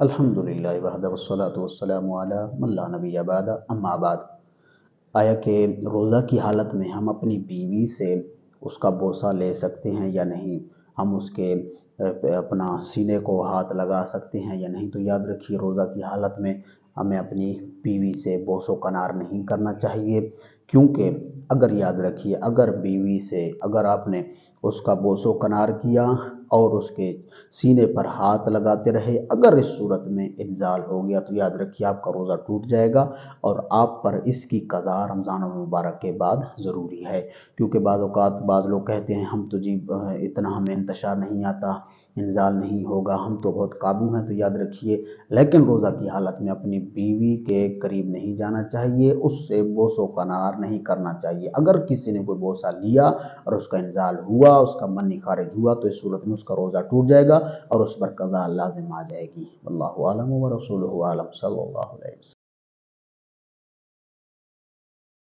الحمدللہ وحدہ والصلاۃ والسلام علی من لا نبی بعد اما بعد۔ آیا کہ روزہ کی حالت میں ہم اپنی بیوی سے اس کا بوسہ لے سکتے ہیں یا نہیں؟ ہم اس کے اپنا سینے کو ہاتھ لگا سکتے ہیں یا نہیں؟ تو یاد رکھیے، روزہ کی حالت میں ہمیں اپنی بیوی سے بوس و کنار نہیں کرنا چاہیے، کیونکہ یاد رکھیے، اگر آپ نے اس کا بوس و کنار کیا اور اس کے سینے پر ہاتھ لگاتے رہے، اگر اس صورت میں انزال ہو گیا تو یاد رکھیے آپ کا روزہ ٹوٹ جائے گا، اور آپ پر اس کی قضا رمضان المبارک کے بعد ضروری ہے۔ کیونکہ بعض اوقات بعض لوگ کہتے ہیں ہم تو اتنا ہمیں انتشار نہیں آتا، انزال نہیں ہوگا، ہم تو بہت قابو ہیں۔ تو یاد رکھیے، لیکن روزہ کی حالت میں اپنی بیوی کے قریب نہیں جانا چاہیے، اس سے بوس و کنار نہیں کرنا چاہیے۔ اگر کسی نے کوئی بوسہ لیا اور اس کا انزال ہوا، اس کا منی خارج ہوا، تو اس صورت میں اس کا روزہ ٹوٹ جائے گا اور اس پر قضا لازم آ جائے گی۔ واللہ اعلم ورسولہ اعلم، صلی اللہ علیہ وسلم۔